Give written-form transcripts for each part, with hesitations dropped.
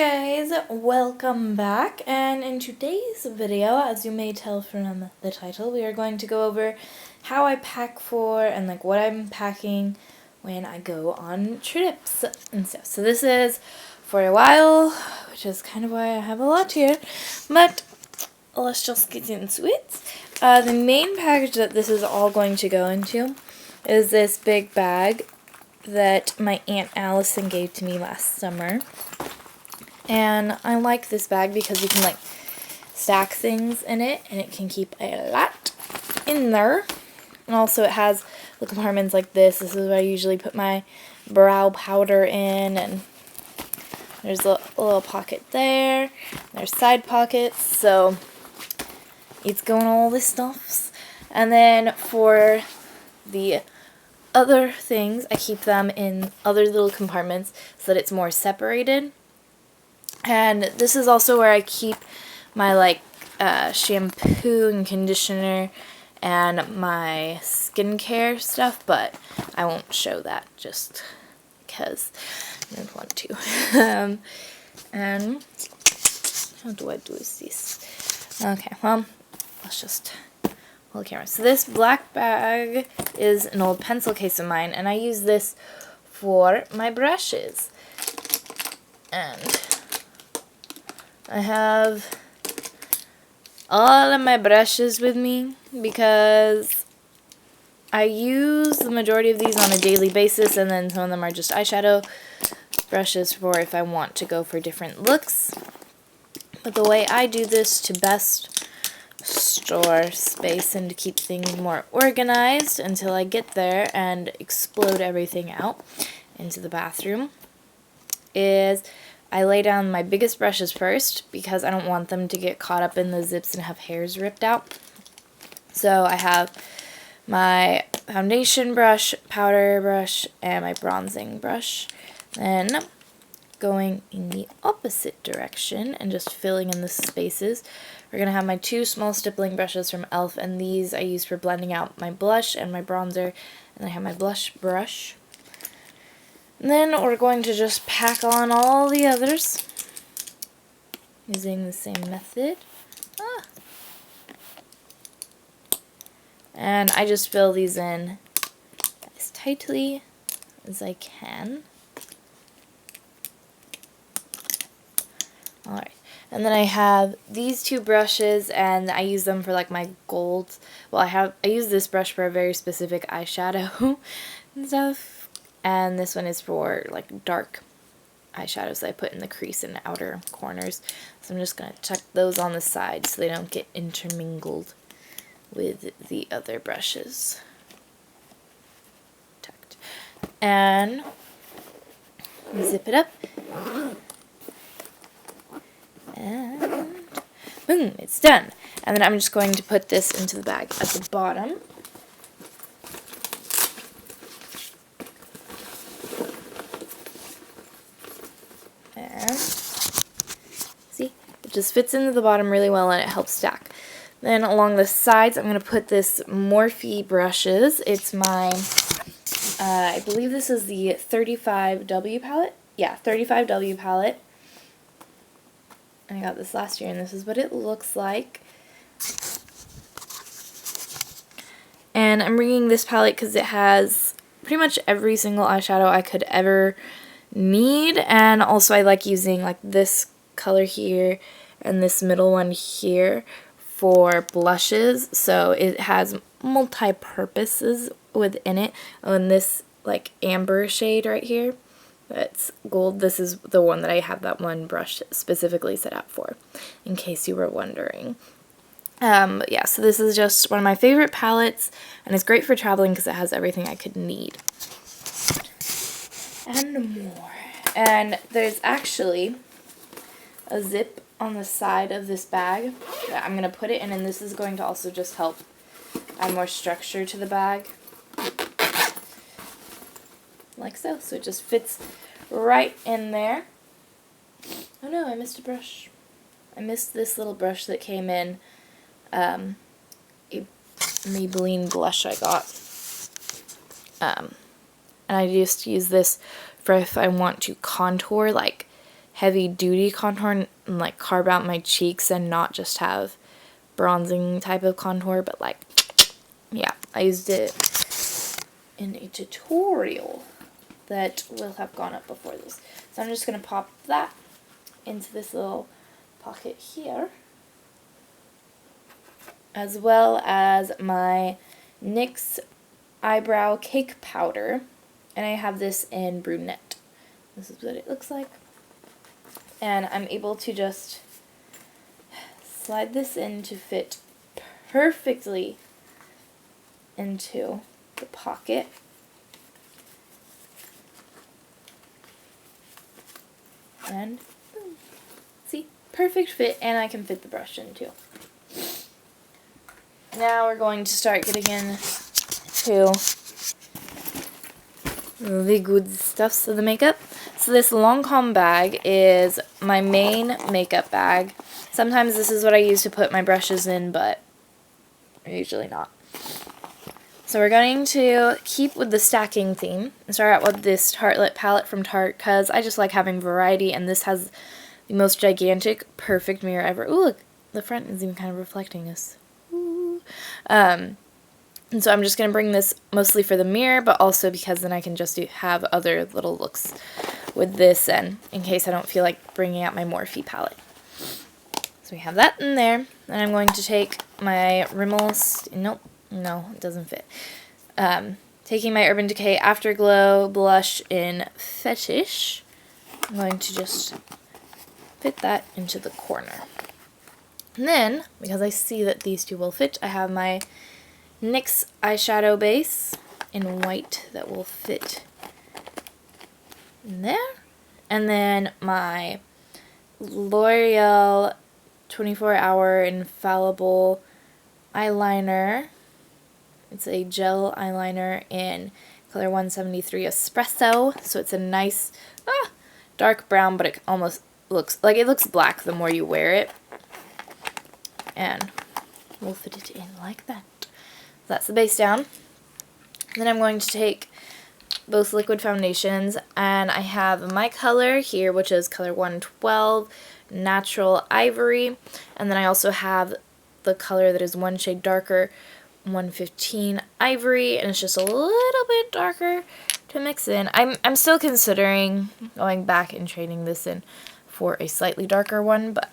Guys, welcome back, and in today's video, as you may tell from the title, we are going to go over how I pack for and like what I'm packing when I go on trips and stuff. So this is for a while, which is kind of why I have a lot here, but let's just get into it. The main package that this is all going to go into is this big bag that my Aunt Allison gave to me last summer. And I like this bag because you can like stack things in it and it can keep a lot in there. And also it has the compartments like this. This is where I usually put my brow powder in, and there's a little pocket there. There's side pockets, so it's going all this stuff. And then for the other things, I keep them in other little compartments so that it's more separated. And this is also where I keep my like shampoo and conditioner and my skincare stuff, but I won't show that just because I don't want to. And how do I do this? Okay, well, let's just hold the camera. So this black bag is an old pencil case of mine, and I use this for my brushes. And I have all of my brushes with me because I use the majority of these on a daily basis, and then some of them are just eyeshadow brushes for if I want to go for different looks. But the way I do this to best store space and to keep things more organized until I get there and explode everything out into the bathroom is I lay down my biggest brushes first because I don't want them to get caught up in the zips and have hairs ripped out. So I have my foundation brush, powder brush, and my bronzing brush. Then going in the opposite direction and just filling in the spaces, we're going to have my two small stippling brushes from e.l.f. and these I use for blending out my blush and my bronzer. And I have my blush brush. And then we're going to just pack on all the others using the same method. And I just fill these in as tightly as I can. Alright, and then I have these two brushes, and I use them for like my golds. Well, I use this brush for a very specific eyeshadow and stuff. And this one is for like dark eyeshadows that I put in the crease and outer corners. So I'm just going to tuck those on the side so they don't get intermingled with the other brushes. Tucked. And zip it up. And boom, it's done. And then I'm just going to put this into the bag at the bottom. And see, it just fits into the bottom really well and it helps stack. Then along the sides, I'm going to put this Morphe brushes. It's my, I believe this is the 35W palette. Yeah, 35W palette. And I got this last year, and this is what it looks like. And I'm bringing this palette because it has pretty much every single eyeshadow I could ever need, and also I like using like this color here and this middle one here for blushes, so it has multi-purposes within it. Oh, and this like amber shade right here, that's gold. This is the one that I have that one brush specifically set out for, in case you were wondering. Yeah, so this is just one of my favorite palettes, and it's great for traveling because it has everything I could need. And more. And there's actually a zip on the side of this bag that I'm going to put it in, and this is going to also just help add more structure to the bag. Like so. So it just fits right in there. Oh no, I missed a brush. I missed this little brush that came in a Maybelline blush I got. And I just use this for if I want to contour like heavy duty contour and like carve out my cheeks and not just have bronzing type of contour, but like, yeah, I used it in a tutorial that will have gone up before this. So I'm just going to pop that into this little pocket here, as well as my NYX eyebrow cake powder, and I have this in brunette. This is what it looks like, and I'm able to just slide this in to fit perfectly into the pocket. And boom. See, perfect fit, and I can fit the brush in too. Now we're going to start getting into the good stuffs of the makeup. So this Lancome bag is my main makeup bag. Sometimes this is what I use to put my brushes in, but usually not. So we're going to keep with the stacking theme and start out with this Tartelette palette from Tarte, because I just like having variety, and this has the most gigantic, perfect mirror ever. Ooh, look, the front is even kind of reflecting us. Ooh. And so I'm just going to bring this mostly for the mirror, but also because then I can just have other little looks with this, and in case I don't feel like bringing out my Morphe palette. So we have that in there, and I'm going to take my Rimmel, nope, no, it doesn't fit. Taking my Urban Decay Afterglow blush in Fetish, I'm going to just fit that into the corner. And then, because I see that these two will fit, I have my NYX eyeshadow base in white that will fit in there. And then my L'Oreal 24-Hour Infallible eyeliner. It's a gel eyeliner in color 173 Espresso. So it's a nice dark brown, but it almost looks black the more you wear it. And we'll fit it in like that. That's the base down. Then I'm going to take both liquid foundations, and I have my color here, which is color 112 Natural Ivory, and then I also have the color that is one shade darker, 115 Ivory, and it's just a little bit darker to mix in. I'm still considering going back and trading this in for a slightly darker one, but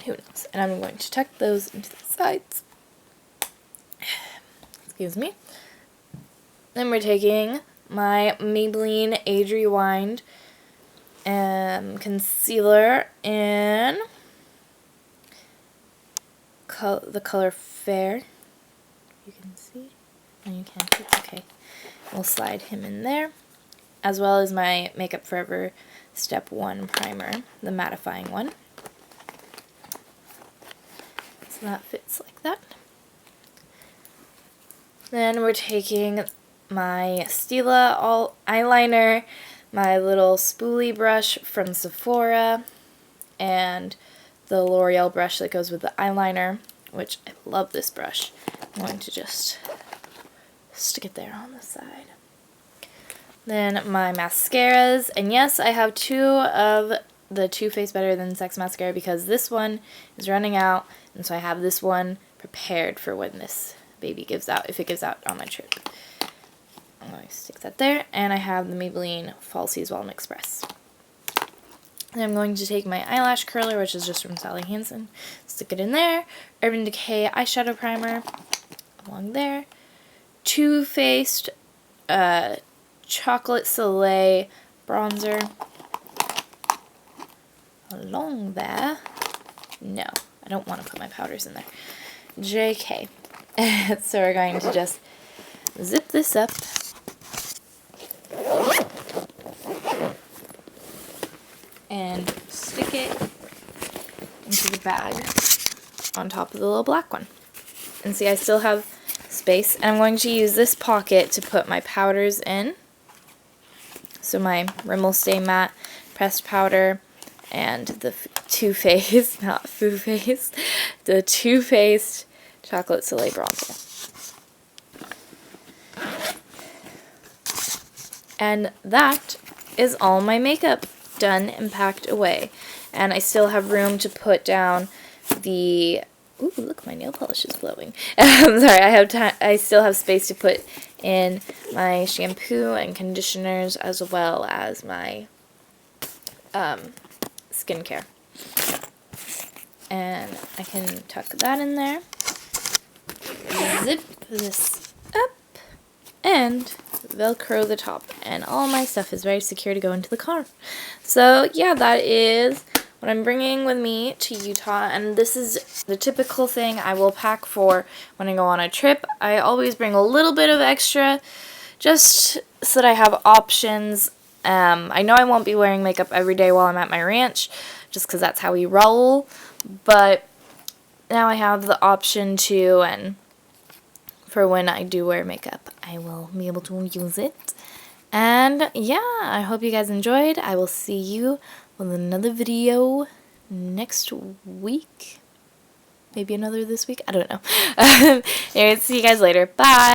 who knows. And I'm going to tuck those into the sides. Excuse me. Then we're taking my Maybelline Age Rewind concealer in the color Fair. You can see. And you can't. It's okay. We'll slide him in there, as well as my Makeup Forever Step 1 primer, the mattifying one. So that fits like that. Then we're taking my Stila eyeliner, my little spoolie brush from Sephora, and the L'Oreal brush that goes with the eyeliner, which I love this brush. I'm going to just stick it there on the side. Then my mascaras, and yes, I have two of the Too Faced Better Than Sex mascara because this one is running out, and so I have this one prepared for when this baby gives out, if it gives out on my trip. I'm going to stick that there, and I have the Maybelline Falsies Walnut Express. And I'm going to take my eyelash curler, which is just from Sally Hansen, stick it in there, Urban Decay eyeshadow primer along there, Too Faced Chocolate Soleil bronzer along there. No, I don't want to put my powders in there. JK. So we're going to just zip this up and stick it into the bag on top of the little black one. And see, I still have space, and I'm going to use this pocket to put my powders in. So my Rimmel Stay Matte pressed powder and the Too Faced, not Foo Faced, the Too Faced Chocolate Soleil bronzer. And that is all my makeup. done and packed away. And I still have room to put down the... Ooh, look, my nail polish is glowing. I'm sorry, I still have space to put in my shampoo and conditioners as well as my skincare. And I can tuck that in there. Zip this up. And Velcro the top. And all my stuff is very secure to go into the car. So, yeah, that is what I'm bringing with me to Utah, and this is the typical thing I will pack for when I go on a trip. I always bring a little bit of extra just so that I have options. I know I won't be wearing makeup every day while I'm at my ranch just because that's how we roll, but now I have the option to, and for when I do wear makeup, I will be able to use it. And yeah, I hope you guys enjoyed. I will see you with another video next week. Maybe another this week. I don't know. Anyway, see you guys later. Bye.